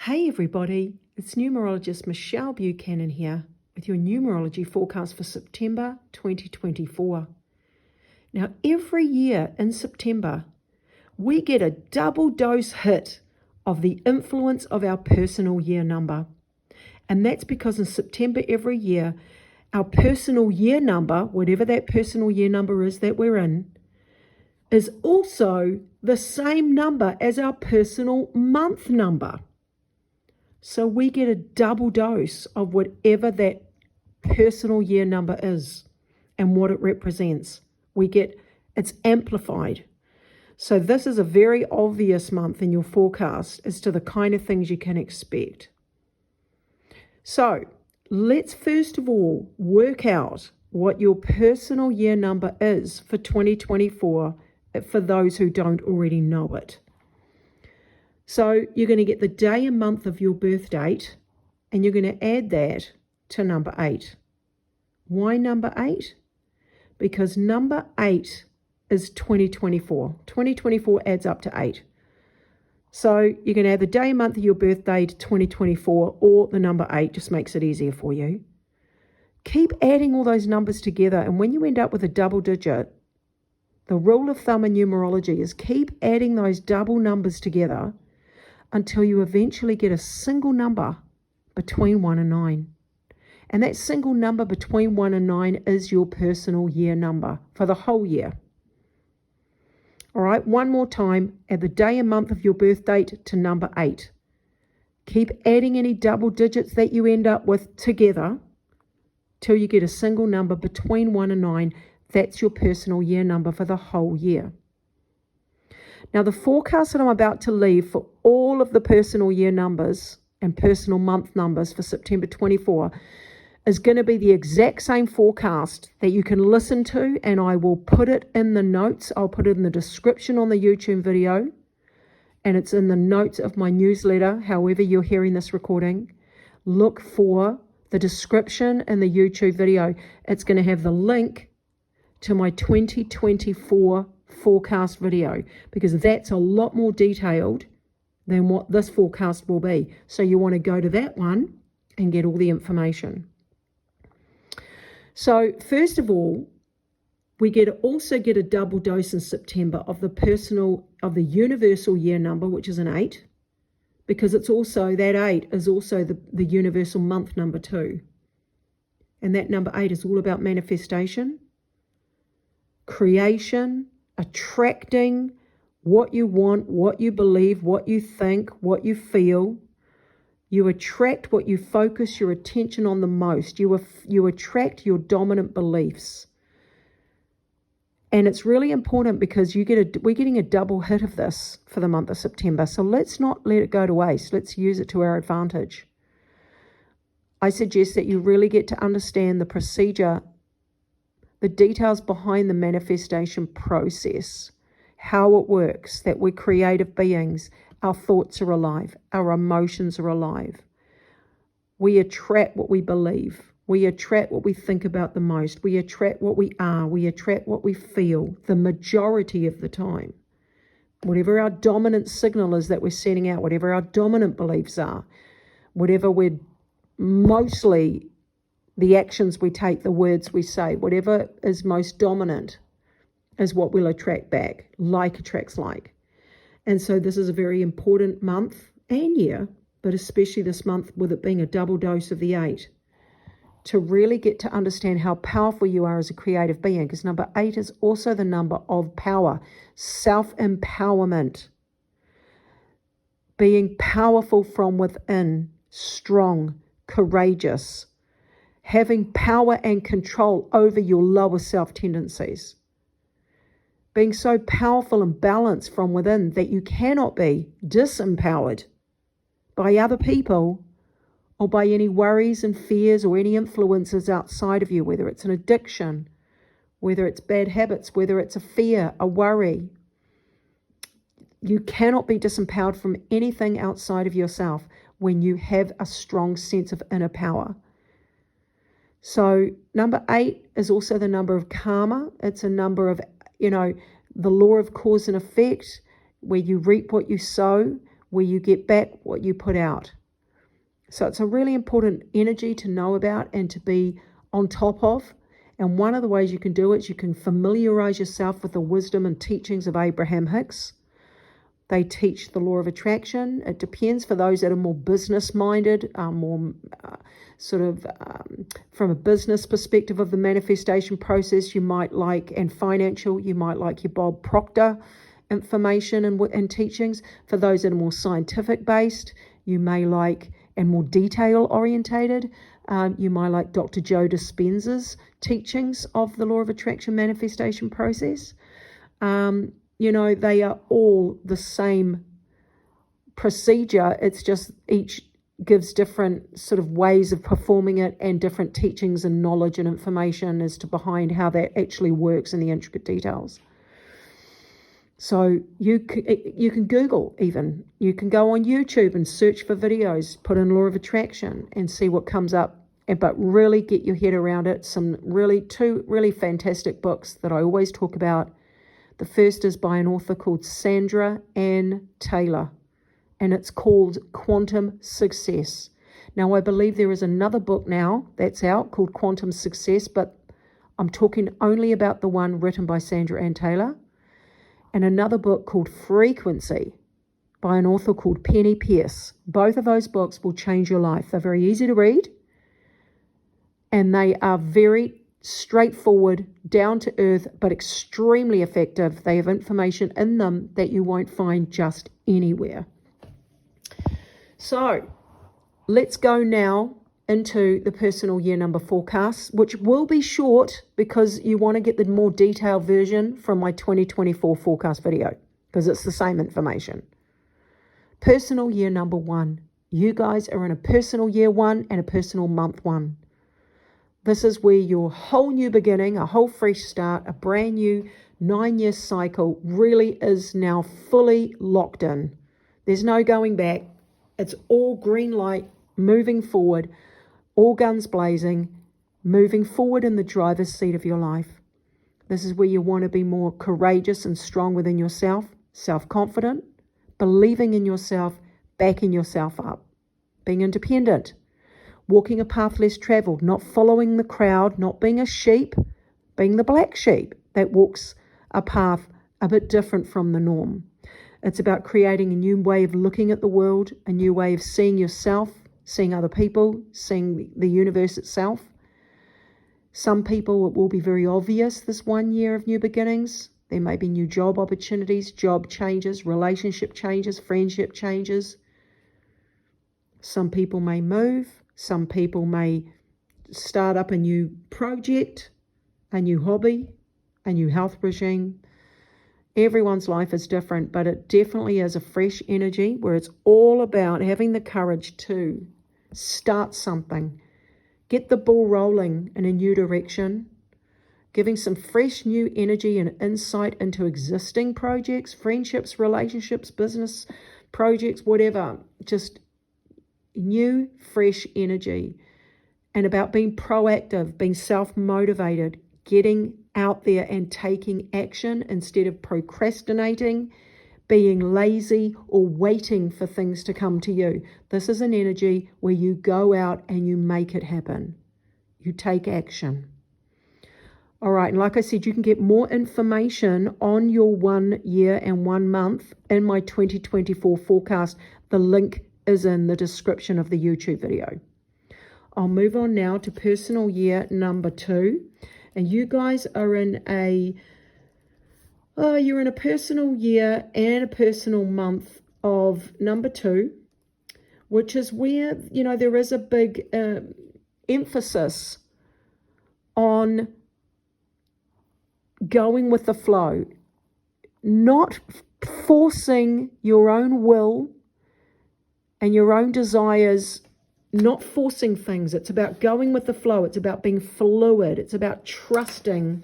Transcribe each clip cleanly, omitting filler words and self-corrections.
Hey everybody, it's Numerologist Michelle Buchanan here with your numerology forecast for September 2024. Now every year in September, we get a double dose hit of the influence of our personal year number. And that's because in September every year, our personal year number, whatever that personal year number is that we're in, is also the same number as our personal month number. So we get a double dose of whatever that personal year number is and what it represents. It's amplified. So this is a very obvious month in your forecast as to the kind of things you can expect. So let's first of all work out what your personal year number is for 2024 for those who don't already know it. So you're going to get the day and month of your birth date, and you're going to add that to number 8. Why number 8? Because number 8 is 2024. 2024 adds up to 8. So you're going to add the day and month of your birthday to 2024, or the number 8 just makes it easier for you. Keep adding all those numbers together, and when you end up with a double digit, the rule of thumb in numerology is keep adding those double numbers together until you eventually get a single number between 1 and 9. And that single number between 1 and 9 is your personal year number for the whole year. All right, one more time, add the day and month of your birth date to number 8. Keep adding any double digits that you end up with together till you get a single number between 1 and 9. That's your personal year number for the whole year. Now, the forecast that I'm about to leave for all of the personal year numbers and personal month numbers for September 24 is going to be the exact same forecast that you can listen to, and I will put it in the notes. I'll put it in the description on the YouTube video, and it's in the notes of my newsletter, however you're hearing this recording. Look for the description in the YouTube video. It's going to have the link to my 2024 forecast video, because that's a lot more detailed than what this forecast will be. So you want to go to that one and get all the information. So first of all, we also get a double dose in September of the universal year number, which is an 8, because it's also, that 8 is also the universal month number too. And that number 8 is all about manifestation, creation, attracting what you want, what you believe, what you think, what you feel. You attract what you focus your attention on the most. You attract your dominant beliefs. And it's really important because we're getting a double hit of this for the month of September. So let's not let it go to waste. Let's use it to our advantage. I suggest that you really get to understand the procedure, the details behind the manifestation process, how it works, that we're creative beings, our thoughts are alive, our emotions are alive. We attract what we believe. We attract what we think about the most. We attract what we are. We attract what we feel the majority of the time. Whatever our dominant signal is that we're sending out, whatever our dominant beliefs are, whatever we're mostly the actions we take, the words we say, whatever is most dominant is what we'll attract back. Like attracts like. And so this is a very important month and year, but especially this month with it being a double dose of the 8, to really get to understand how powerful you are as a creative being, because number 8 is also the number of power, self-empowerment, being powerful from within, strong, courageous, having power and control over your lower self tendencies. Being so powerful and balanced from within that you cannot be disempowered by other people or by any worries and fears or any influences outside of you, whether it's an addiction, whether it's bad habits, whether it's a fear, a worry. You cannot be disempowered from anything outside of yourself when you have a strong sense of inner power. So number 8 is also the number of karma. It's a number of, the law of cause and effect, where you reap what you sow, where you get back what you put out. So it's a really important energy to know about and to be on top of. And one of the ways you can do it is you can familiarize yourself with the wisdom and teachings of Abraham Hicks. They teach the law of attraction. It depends for those that are more business-minded, more from a business perspective of the manifestation process, you might like, and financial, you might like your Bob Proctor information and teachings. For those that are more scientific-based, you may like, and more detail-orientated, you might like Dr. Joe Dispenza's teachings of the law of attraction manifestation process. They are all the same procedure. It's just each gives different sort of ways of performing it and different teachings and knowledge and information as to behind how that actually works in the intricate details. So you can Google even. You can go on YouTube and search for videos, put in law of attraction and see what comes up. But really get your head around it. Two really fantastic books that I always talk about. The first is by an author called Sandra Ann Taylor, and it's called Quantum Success. Now, I believe there is another book now that's out called Quantum Success, but I'm talking only about the one written by Sandra Ann Taylor, and another book called Frequency by an author called Penny Pierce. Both of those books will change your life. They're very easy to read, and they are very straightforward, down to earth, but extremely effective. They have information in them that you won't find just anywhere. So let's go now into the personal year number forecast, which will be short because you want to get the more detailed version from my 2024 forecast video because it's the same information. Personal year number 1. You guys are in a personal year 1 and a personal month 1. This is where your whole new beginning, a whole fresh start, a brand new 9-year cycle really is now fully locked in. There's no going back. It's all green light, moving forward, all guns blazing, moving forward in the driver's seat of your life. This is where you want to be more courageous and strong within yourself, self-confident, believing in yourself, backing yourself up, being independent, walking a path less traveled, not following the crowd, not being a sheep, being the black sheep that walks a path a bit different from the norm. It's about creating a new way of looking at the world, a new way of seeing yourself, seeing other people, seeing the universe itself. Some people, it will be very obvious this 1 year of new beginnings. There may be new job opportunities, job changes, relationship changes, friendship changes. Some people may move. Some people may start up a new project, a new hobby, a new health regime. Everyone's life is different, but it definitely is a fresh energy where it's all about having the courage to start something, get the ball rolling in a new direction, giving some fresh new energy and insight into existing projects, friendships, relationships, business projects, whatever, just new, fresh energy, and about being proactive, being self-motivated, getting out there and taking action instead of procrastinating, being lazy, or waiting for things to come to you. This is an energy where you go out and you make it happen. You take action. All right, and like I said, you can get more information on your 1 year and 1 month in my 2024 forecast. The link is in the description of the YouTube video. I'll move on now to personal year number 2. And you guys are in you're in a personal year and a personal month of number 2, which is where, there is a big emphasis on going with the flow, not forcing your own will and your own desires, not forcing things. It's about going with the flow. It's about being fluid. It's about trusting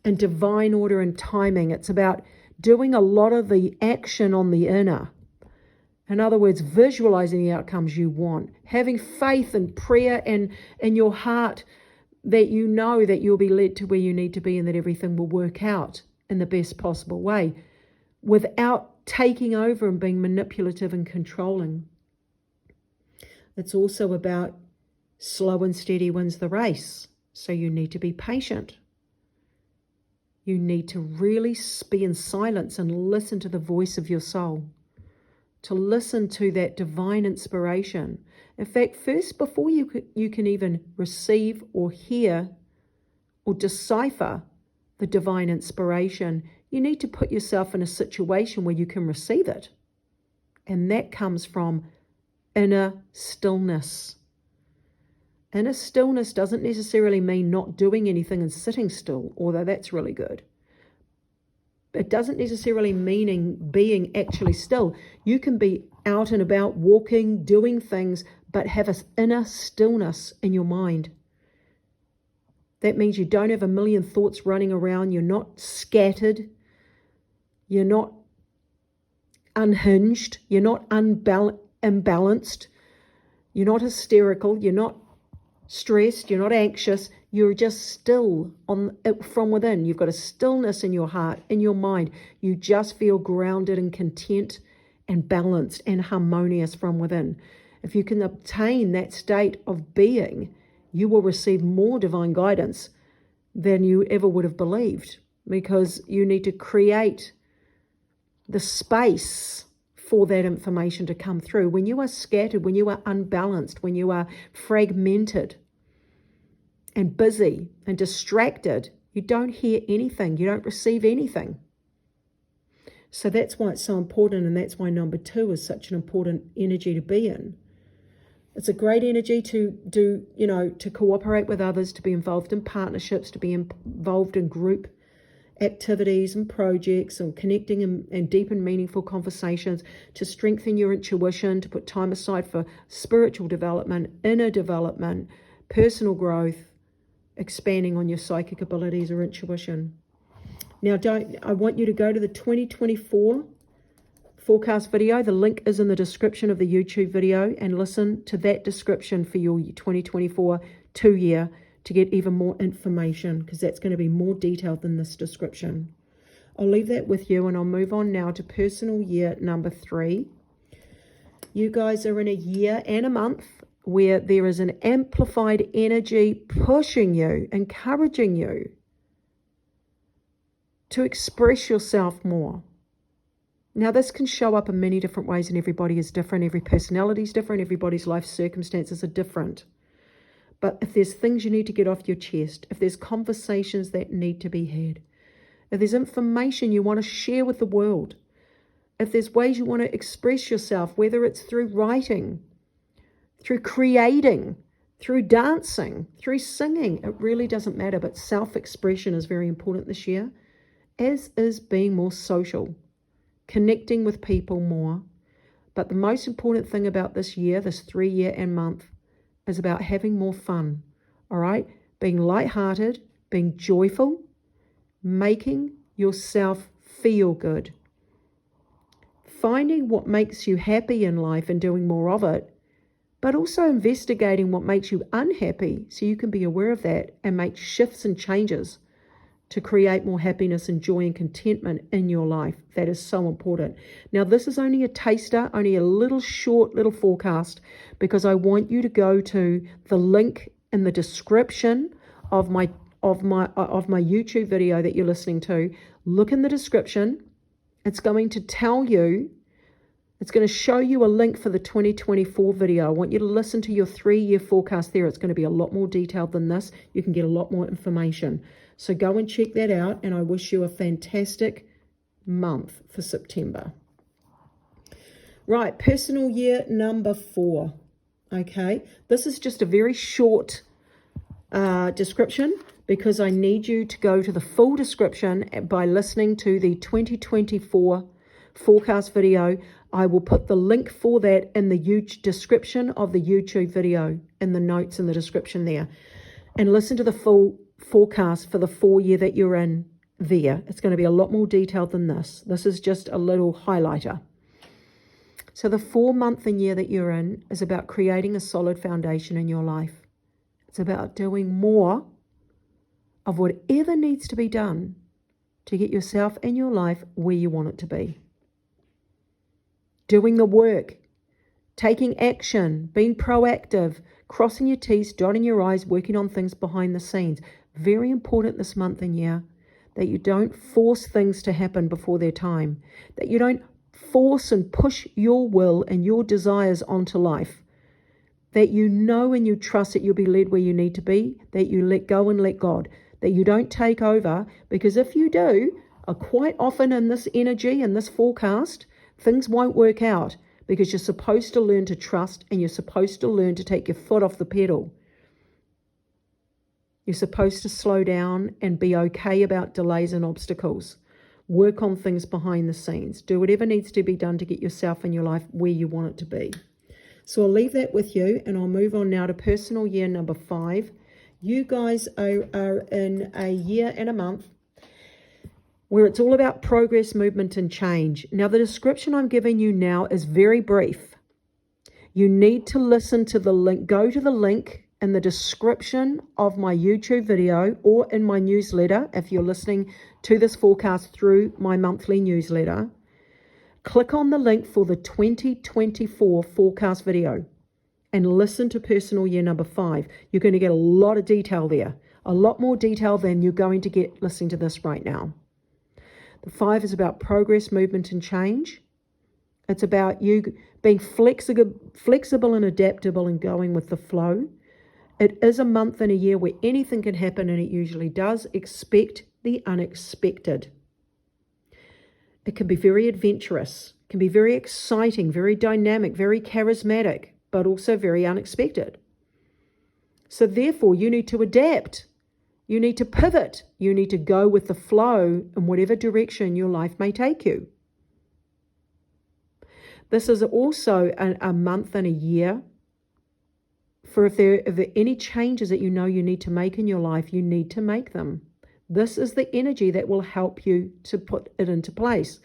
in divine order and timing. It's about doing a lot of the action on the inner. In other words, visualizing the outcomes you want, having faith and prayer and in your heart that you know that you'll be led to where you need to be and that everything will work out in the best possible way without taking over and being manipulative and controlling. It's also about slow and steady wins the race. So you need to be patient. You need to really be in silence and listen to the voice of your soul, to listen to that divine inspiration. In fact, first, before you can even receive or hear or decipher the divine inspiration, you need to put yourself in a situation where you can receive it. And that comes from inner stillness. Inner stillness doesn't necessarily mean not doing anything and sitting still, although that's really good. It doesn't necessarily mean being actually still. You can be out and about, walking, doing things, but have an inner stillness in your mind. That means you don't have a million thoughts running around. You're not scattered. You're not unhinged. You're not imbalanced. You're not hysterical. You're not stressed. You're not anxious. You're just still from within. You've got a stillness in your heart, in your mind. You just feel grounded and content and balanced and harmonious from within. If you can obtain that state of being, you will receive more divine guidance than you ever would have believed, because you need to create the space for that information to come through. When you are scattered, when you are unbalanced, when you are fragmented and busy and distracted, you don't hear anything, you don't receive anything. So that's why it's so important, and that's why number 2 is such an important energy to be in. It's a great energy to do, to cooperate with others, to be involved in partnerships, to be involved in group activities and projects, and connecting and deep and meaningful conversations, to strengthen your intuition, to put time aside for spiritual development, inner development, personal growth, expanding on your psychic abilities or intuition. Now, I want you to go to the 2024 forecast video. The link is in the description of the YouTube video, and listen to that description for your 2024 2-year to get even more information, because that's going to be more detailed than this description. I'll leave that with you, and I'll move on now to personal year number 3. You guys are in a year and a month where there is an amplified energy pushing you, encouraging you to express yourself more. Now, this can show up in many different ways, and everybody is different. Every personality is different. Everybody's life circumstances are different. But if there's things you need to get off your chest, if there's conversations that need to be had, if there's information you want to share with the world, if there's ways you want to express yourself, whether it's through writing, through creating, through dancing, through singing, it really doesn't matter. But self-expression is very important this year, as is being more social, connecting with people more. But the most important thing about this year, this 3-year and month, is about having more fun, all right? Being lighthearted, being joyful, making yourself feel good. Finding what makes you happy in life and doing more of it, but also investigating what makes you unhappy so you can be aware of that and make shifts and changes to create more happiness and joy and contentment in your life. That is so important. Now, this is only a taster, only a little short little forecast, because I want you to go to the link in the description of my YouTube video that you're listening to. Look in the description. It's going to tell you, it's going to show you a link for the 2024 video. I want you to listen to your 3-year forecast there. It's going to be a lot more detailed than this. You can get a lot more information. So go and check that out, and I wish you a fantastic month for September. Right, personal year number 4. Okay, this is just a very short description, because I need you to go to the full description by listening to the 2024 forecast video. I will put the link for that in the description of the YouTube video, in the notes in the description there. And listen to the full forecast for the 4-year that you're in there. It's going to be a lot more detailed than this. This is just a little highlighter. So the 4-month and year that you're in is about creating a solid foundation in your life. It's about doing more of whatever needs to be done to get yourself and your life where you want it to be. Doing the work, taking action, being proactive, crossing your T's, dotting your I's, working on things behind the scenes. Very important this month and year that you don't force things to happen before their time, that you don't force and push your will and your desires onto life, that you know and you trust that you'll be led where you need to be, that you let go and let God, that you don't take over, because if you do, quite often in this energy, in this forecast, things won't work out, because you're supposed to learn to trust and you're supposed to learn to take your foot off the pedal. You're supposed to slow down and be okay about delays and obstacles. Work on things behind the scenes. Do whatever needs to be done to get yourself and your life where you want it to be. So I'll leave that with you, and I'll move on now to personal year number 5. You guys are in a year and a month where it's all about progress, movement, and change. Now, the description I'm giving you now is very brief. You need to listen to the link. Go to the link in the description of my YouTube video or in my newsletter if you're listening to this forecast through my monthly newsletter. Click on the link for the 2024 forecast video and listen to personal year number 5. You're going to get a lot of detail there, a lot more detail than you're going to get listening to this right now. The 5 is about progress, movement, and change. It's about you being flexible and adaptable and going with the flow. It is a month and a year where anything can happen, and it usually does. Expect the unexpected. It can be very adventurous, can be very exciting, very dynamic, very charismatic, but also very unexpected. So therefore, you need to adapt. You need to pivot. You need to go with the flow in whatever direction your life may take you. This is also a month and a year for if there are any changes that you know you need to make in your life, you need to make them. This is the energy that will help you to put it into place.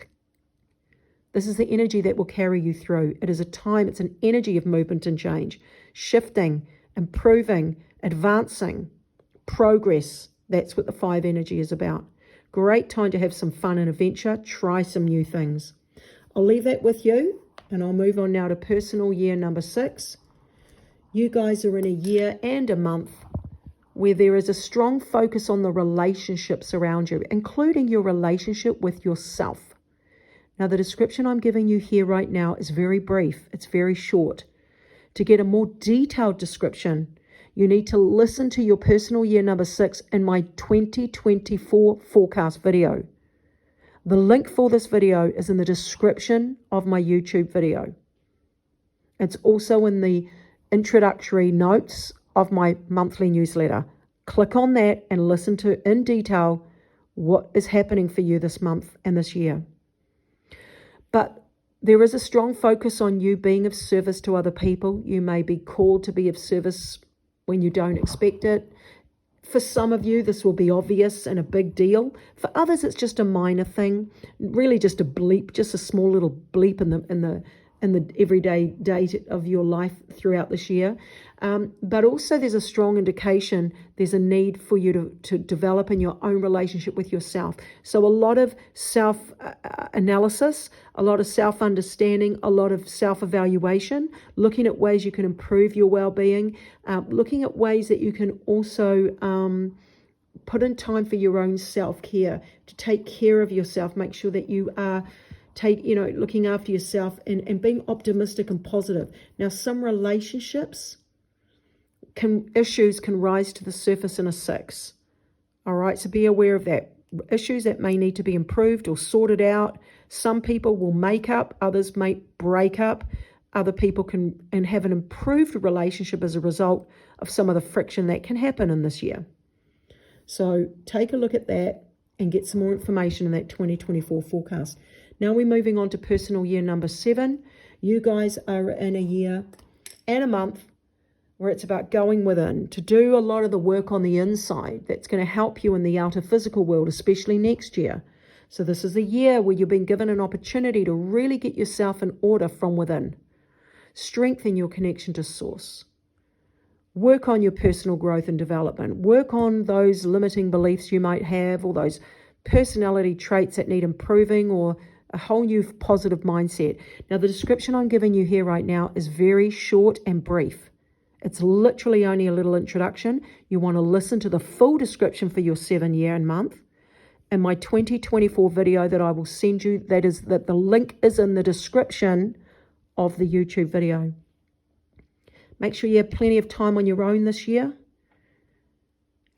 This is the energy that will carry you through. It is a time, it's an energy of movement and change, shifting, improving, advancing, progress. That's what the 5 energy is about. Great time to have some fun and adventure. Try some new things. I'll leave that with you, and I'll move on now to personal year number 6. You guys are in a year and a month where there is a strong focus on the relationships around you, including your relationship with yourself. Now, the description I'm giving you here right now is very brief. It's very short. To get a more detailed description, you need to listen to your personal year number 6 in my 2024 forecast video. The link for this video is in the description of my YouTube video. It's also in the introductory notes of my monthly newsletter. Click on that and listen to in detail what is happening for you this month and this year. But there is a strong focus on you being of service to other people. You may be called to be of service when you don't expect it. For some of you, this will be obvious and a big deal. For others, it's just a minor thing, really just a bleep, just a small little bleep in the everyday day of your life throughout this year. But also there's a strong indication there's a need for you to develop in your own relationship with yourself. So a lot of self-analysis, a lot of self-understanding, a lot of self-evaluation, looking at ways you can improve your well-being, looking at ways that you can also put in time for your own self-care, to take care of yourself, make sure that you are looking after yourself and being optimistic and positive. Now, some relationships issues can rise to the surface in a 6. All right, so be aware of that. Issues that may need to be improved or sorted out. Some people will make up, others may break up. Other people can have an improved relationship as a result of some of the friction that can happen in this year. So take a look at that and get some more information in that 2024 forecast. Now we're moving on to personal year number 7. You guys are in a year and a month where it's about going within, to do a lot of the work on the inside that's going to help you in the outer physical world, especially next year. So this is a year where you've been given an opportunity to really get yourself in order from within. Strengthen your connection to source. Work on your personal growth and development. Work on those limiting beliefs you might have, or those personality traits that need improving, or a whole new positive mindset. Now, the description I'm giving you here right now is very short and brief. It's literally only a little introduction. You want to listen to the full description for your 7 year and month. And my 2024 video that I will send you, that the link is in the description of the YouTube video. Make sure you have plenty of time on your own this year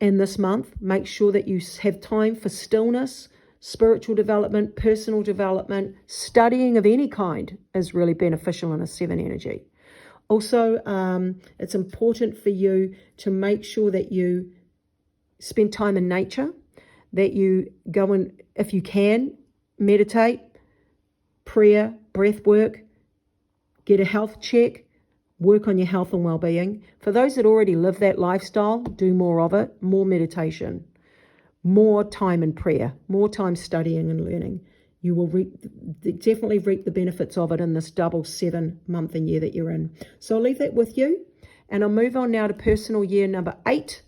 and this month. Make sure that you have time for stillness, spiritual development, personal development. Studying of any kind is really beneficial in a 7 energy. Also, it's important for you to make sure that you spend time in nature, that you go and, if you can, meditate, prayer, breath work, get a health check, work on your health and well-being. For those that already live that lifestyle, do more of it, more meditation, more time in prayer, more time studying and learning. You will definitely reap the benefits of it in this double 7 month and year that you're in. So I'll leave that with you. And I'll move on now to personal year number 8.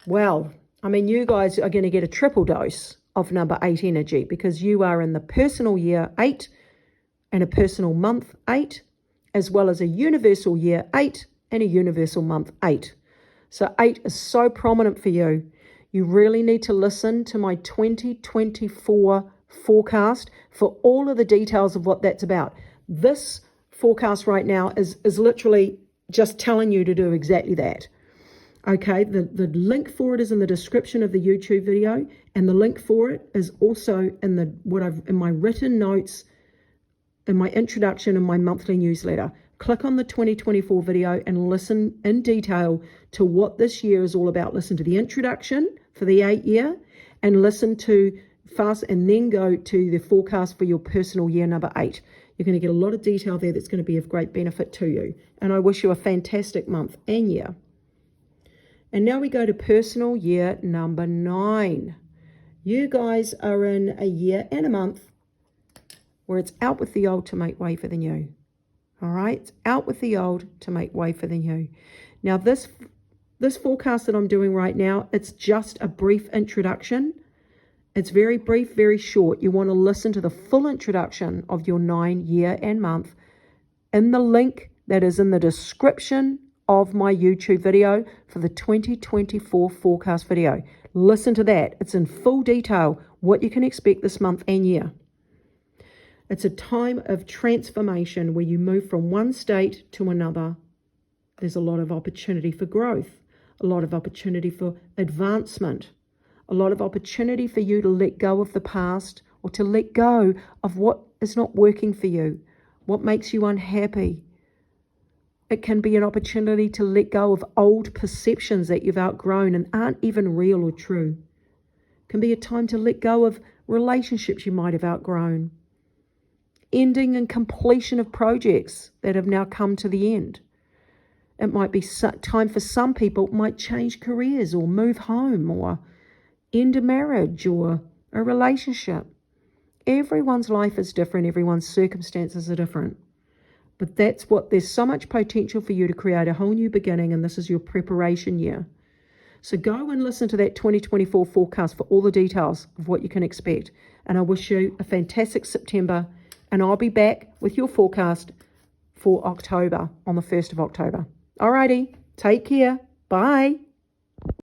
Well, I mean, you guys are going to get a triple dose of number 8 energy because you are in the personal year 8 and a personal month 8, as well as a universal year 8 and a universal month 8. So 8 is so prominent for you. You really need to listen to my 2024 forecast for all of the details of what that's about. This forecast right now is literally just telling you to do exactly that. Okay, the link for it is in the description of the YouTube video, and the link for it is also in my written notes, in my introduction, and my monthly newsletter. Click on the 2024 video and listen in detail to what this year is all about. Listen to the introduction for the 8 year and listen to and then go to the forecast for your personal year number 8. You're going to get a lot of detail there that's going to be of great benefit to you. And I wish you a fantastic month and year. And now we go to personal year number 9. You guys are in a year and a month where it's out with the old to make way for the new. All right, it's out with the old to make way for the new. Now this forecast that I'm doing right now, it's just a brief introduction. It's very brief, very short. You want to listen to the full introduction of your 9 year and month in the link that is in the description of my YouTube video for the 2024 forecast video. Listen to that. It's in full detail what you can expect this month and year. It's a time of transformation where you move from one state to another. There's a lot of opportunity for growth, a lot of opportunity for advancement, a lot of opportunity for you to let go of the past or to let go of what is not working for you, what makes you unhappy. It can be an opportunity to let go of old perceptions that you've outgrown and aren't even real or true. It can be a time to let go of relationships you might have outgrown. Ending and completion of projects that have now come to the end. It might be time for some people, it might change careers or move home or end a marriage or a relationship. Everyone's life is different. Everyone's circumstances are different. But there's so much potential for you to create a whole new beginning, and this is your preparation year. So go and listen to that 2024 forecast for all the details of what you can expect. And I wish you a fantastic September, and I'll be back with your forecast for October on the 1st of October. Alrighty, take care. Bye.